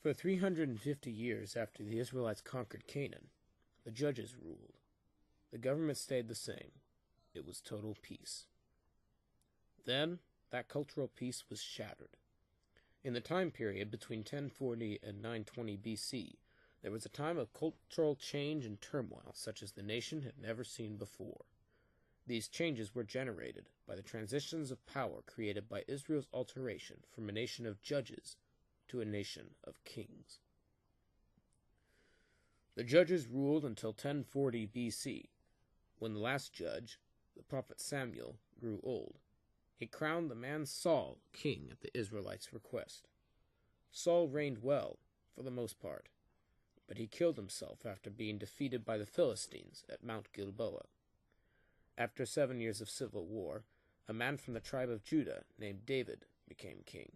For 350 years after the Israelites conquered Canaan, the judges ruled. The government stayed the same. It was total peace. Then, that cultural peace was shattered. In the time period between 1040 and 920 BC, there was a time of cultural change and turmoil such as the nation had never seen before. These changes were generated by the transitions of power created by Israel's alteration from a nation of judges to a nation of kings. The judges ruled until 1040 BC, when the last judge, the prophet Samuel, grew old. He crowned the man Saul king at the Israelites' request. Saul reigned well, for the most part, but he killed himself after being defeated by the Philistines at Mount Gilboa. After 7 years of civil war, a man from the tribe of Judah named David became king.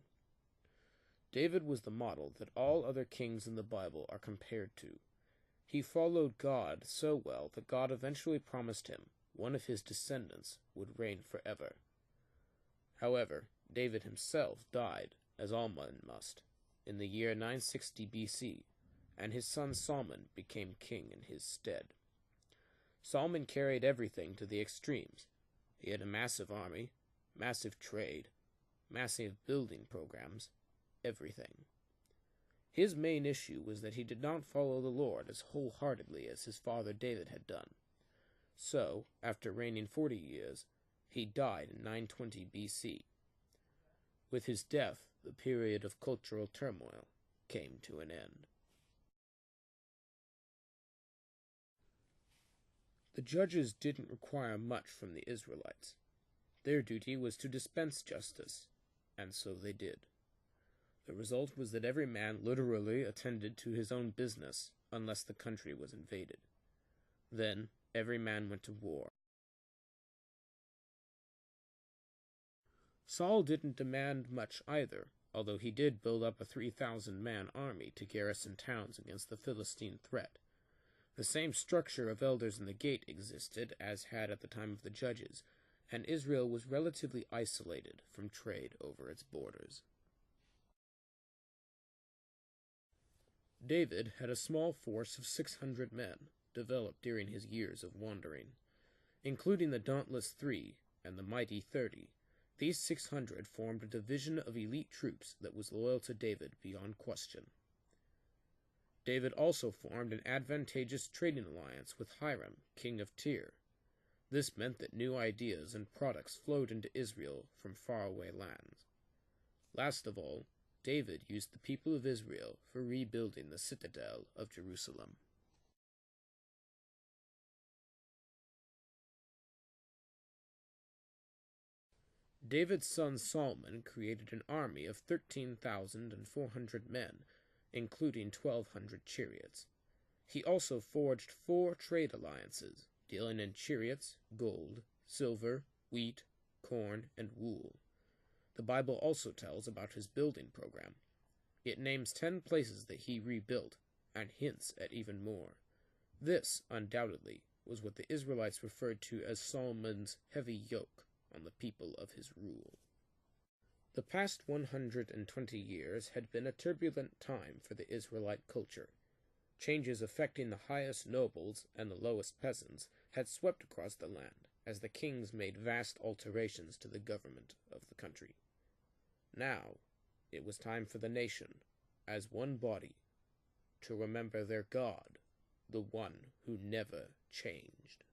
David was the model that all other kings in the Bible are compared to. He followed God so well that God eventually promised him one of his descendants would reign forever. However, David himself died, as all men must, in the year 960 BC, and his son Solomon became king in his stead. Solomon carried everything to the extremes. He had a massive army, massive trade, massive building programs, everything. His main issue was that he did not follow the Lord as wholeheartedly as his father David had done. So, after reigning 40 years, he died in 920 BC. With his death, the period of cultural turmoil came to an end. The judges didn't require much from the Israelites. Their duty was to dispense justice, and so they did. The result was that every man literally attended to his own business unless the country was invaded. Then every man went to war. Saul didn't demand much either, although he did build up a 3,000-man army to garrison towns against the Philistine threat. The same structure of elders in the gate existed as had at the time of the judges, and Israel was relatively isolated from trade over its borders. David had a small force of 600 men, developed during his years of wandering. Including the Dauntless 3 and the Mighty 30, these 600 formed a division of elite troops that was loyal to David beyond question. David also formed an advantageous trading alliance with Hiram, king of Tyre. This meant that new ideas and products flowed into Israel from faraway lands. Last of all, David used the people of Israel for rebuilding the citadel of Jerusalem. David's son Solomon created an army of 13,400 men, including 1,200 chariots. He also forged 4 trade alliances, dealing in chariots, gold, silver, wheat, corn, and wool. The Bible also tells about his building program. It names 10 places that he rebuilt, and hints at even more. This, undoubtedly, was what the Israelites referred to as Solomon's heavy yoke on the people of his rule. The past 120 years had been a turbulent time for the Israelite culture. Changes affecting the highest nobles and the lowest peasants had swept across the land as the kings made vast alterations to the government of the country. Now, it was time for the nation, as one body, to remember their God, the one who never changed.